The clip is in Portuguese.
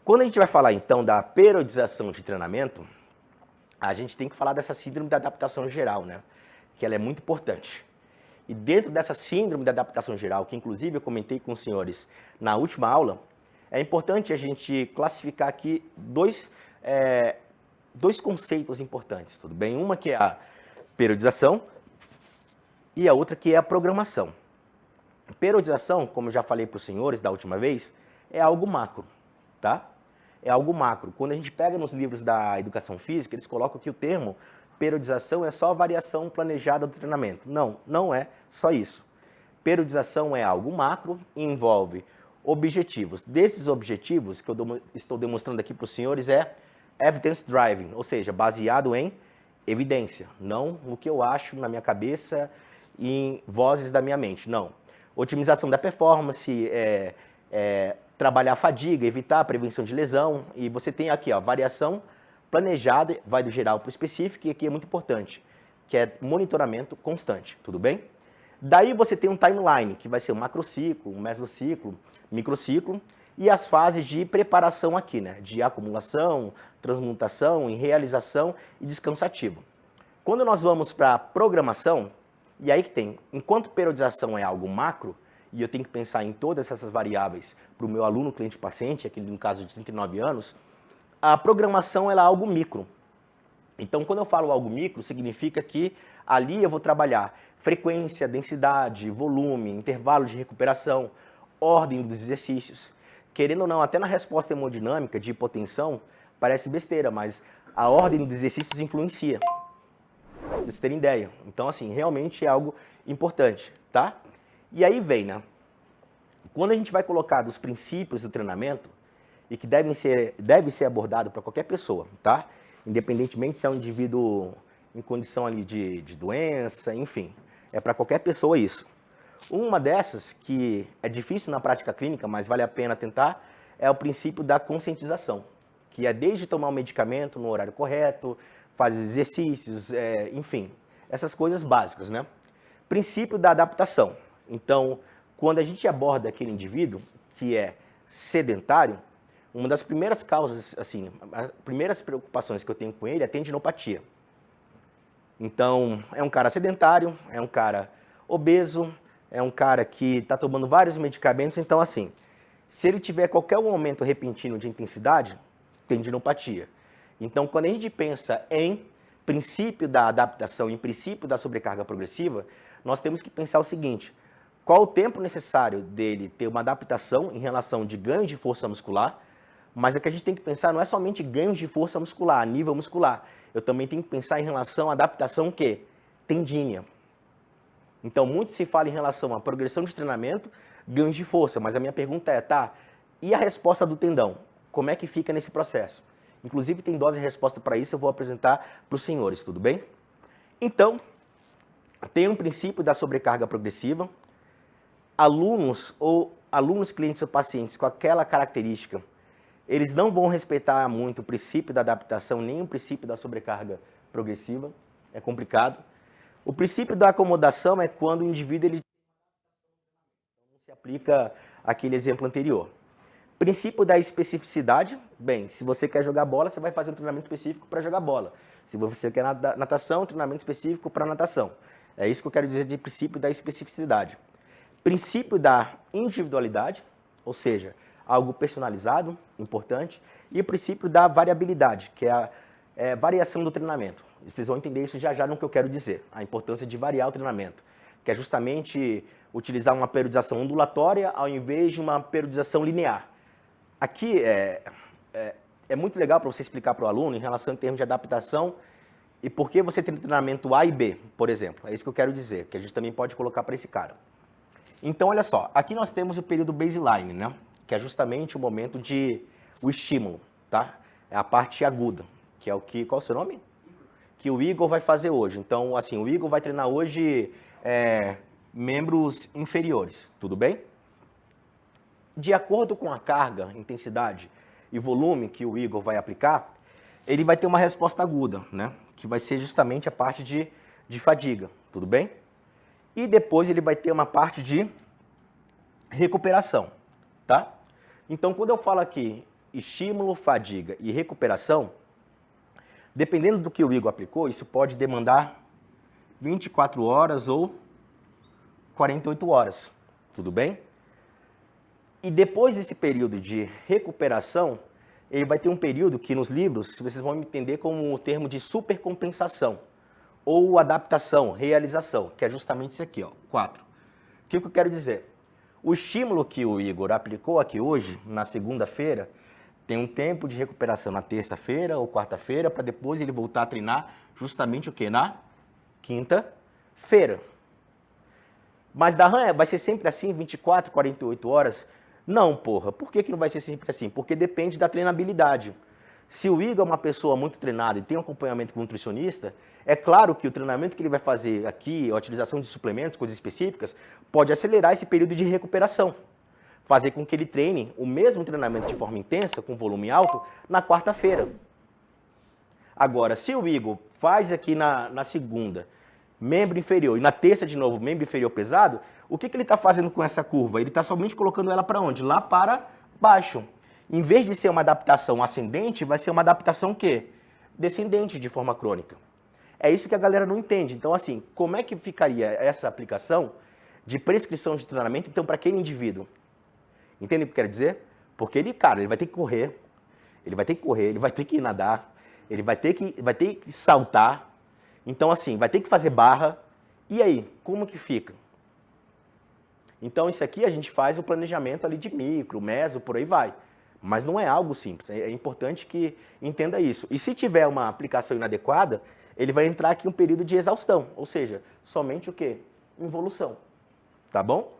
Quando a gente vai falar, então, da periodização de treinamento, a gente tem que falar dessa síndrome da adaptação geral, né? Que ela é muito importante. E dentro dessa síndrome da adaptação geral, que inclusive eu comentei com os senhores na última aula, é importante a gente classificar aqui dois conceitos importantes, tudo bem? Uma que é a periodização e a outra que é a programação. Periodização, como eu já falei para os senhores da última vez, é algo macro, tá? É algo macro. Quando a gente pega nos livros da educação física, eles colocam que o termo periodização é só a variação planejada do treinamento. Não, não é só isso. Periodização é algo macro e envolve objetivos. Desses objetivos que eu estou demonstrando aqui para os senhores é evidence driving, ou seja, baseado em evidência, não no que eu acho na minha cabeça e em vozes da minha mente, não. Otimização da performance, trabalhar a fadiga, evitar a prevenção de lesão, e você tem aqui, ó, variação planejada, vai do geral para o específico, e aqui é muito importante, que é monitoramento constante, tudo bem? Daí você tem um timeline, que vai ser um macrociclo, um mesociclo, microciclo, e as fases de preparação aqui, né? De acumulação, transmutação, realização e descanso ativo. Quando nós vamos para a programação, e aí que tem, enquanto periodização é algo macro, e eu tenho que pensar em todas essas variáveis para o meu aluno, cliente, paciente, aquele no caso de 39 anos, a programação ela é algo micro. Então, quando eu falo algo micro, significa que ali eu vou trabalhar frequência, densidade, volume, intervalo de recuperação, ordem dos exercícios. Querendo ou não, até na resposta hemodinâmica de hipotensão, parece besteira, mas a ordem dos exercícios influencia. Pra vocês terem ideia. Então, assim, realmente é algo importante, tá? E aí vem, né? Quando a gente vai colocar dos princípios do treinamento, e que deve ser abordado para qualquer pessoa, tá? Independentemente se é um indivíduo em condição ali de doença, enfim, é para qualquer pessoa isso. Uma dessas, que é difícil na prática clínica, mas vale a pena tentar, é o princípio da conscientização, que é desde tomar o medicamento no horário correto, fazer exercícios, enfim, essas coisas básicas, né? Princípio da adaptação. Então, quando a gente aborda aquele indivíduo que é sedentário, uma das primeiras causas, assim, as primeiras preocupações que eu tenho com ele é tendinopatia. Então, é um cara sedentário, é um cara obeso, é um cara que está tomando vários medicamentos. Então, assim, se ele tiver qualquer aumento repentino de intensidade, tendinopatia. Então, quando a gente pensa em princípio da adaptação, em princípio da sobrecarga progressiva, nós temos que pensar o seguinte: qual o tempo necessário dele ter uma adaptação em relação de ganho de força muscular? Mas o que a gente tem que pensar não é somente ganhos de força muscular, a nível muscular. Eu também tenho que pensar em relação à adaptação tendínea. Então, muito se fala em relação à progressão de treinamento, ganhos de força, mas a minha pergunta é, tá, e a resposta do tendão? Como é que fica nesse processo? Inclusive, tem dose e resposta para isso, eu vou apresentar para os senhores, tudo bem? Então, tem um princípio da sobrecarga progressiva. Alunos, clientes ou pacientes com aquela característica, eles não vão respeitar muito o princípio da adaptação, nem o princípio da sobrecarga progressiva, é complicado. O princípio da acomodação é quando o indivíduo ele se aplica aquele exemplo anterior. Princípio da especificidade, bem, se você quer jogar bola, você vai fazer um treinamento específico para jogar bola. Se você quer natação, um treinamento específico para natação. É isso que eu quero dizer de princípio da especificidade. Princípio da individualidade, ou seja, algo personalizado, importante, e o princípio da variabilidade, que é a variação do treinamento. E vocês vão entender isso já já no que eu quero dizer, a importância de variar o treinamento, que é justamente utilizar uma periodização ondulatória ao invés de uma periodização linear. Aqui é muito legal para você explicar para o aluno em relação em termos de adaptação e por que você tem treinamento A e B, por exemplo. É isso que eu quero dizer, que a gente também pode colocar para esse cara. Então, olha só, aqui nós temos o período baseline, né? Que é justamente o momento o estímulo, tá? É a parte aguda, que é o que, qual é o seu nome? Que o Igor vai fazer hoje. Então, assim, o Igor vai treinar hoje membros inferiores, tudo bem? De acordo com a carga, intensidade e volume que o Igor vai aplicar, ele vai ter uma resposta aguda, né? Que vai ser justamente a parte de fadiga, tudo bem? E depois ele vai ter uma parte de recuperação, tá? Então, quando eu falo aqui estímulo, fadiga e recuperação, dependendo do que o Igor aplicou, isso pode demandar 24 horas ou 48 horas, tudo bem? E depois desse período de recuperação, ele vai ter um período que nos livros vocês vão entender como o termo de supercompensação, ou adaptação, realização, que é justamente isso aqui, ó, 4. O que eu quero dizer? O estímulo que o Igor aplicou aqui hoje, na segunda-feira, tem um tempo de recuperação na terça-feira ou quarta-feira, para depois ele voltar a treinar justamente o quê? Na quinta-feira. Mas, Darran, vai ser sempre assim, 24, 48 horas? Não, porra. Por que não vai ser sempre assim? Porque depende da treinabilidade. Se o Igor é uma pessoa muito treinada e tem um acompanhamento com um nutricionista, é claro que o treinamento que ele vai fazer aqui, a utilização de suplementos, coisas específicas, pode acelerar esse período de recuperação. Fazer com que ele treine o mesmo treinamento de forma intensa, com volume alto, na quarta-feira. Agora, se o Igor faz aqui na segunda, membro inferior, e na terça de novo, membro inferior pesado, o que ele está fazendo com essa curva? Ele está somente colocando ela para onde? Lá para baixo. Em vez de ser uma adaptação ascendente, vai ser uma adaptação o quê? Descendente, de forma crônica. É isso que a galera não entende. Então, assim, como é que ficaria essa aplicação de prescrição de treinamento, então, para aquele indivíduo? Entende o que eu quero dizer? Porque ele, cara, ele vai ter que correr, ele vai ter que ir nadar, ele vai ter que saltar. Então, assim, vai ter que fazer barra. E aí, como que fica? Então, isso aqui a gente faz o planejamento ali de micro, meso, por aí vai. Mas não é algo simples. É importante que entenda isso. E se tiver uma aplicação inadequada, ele vai entrar aqui em um período de exaustão. Ou seja, somente o quê? Involução. Tá bom?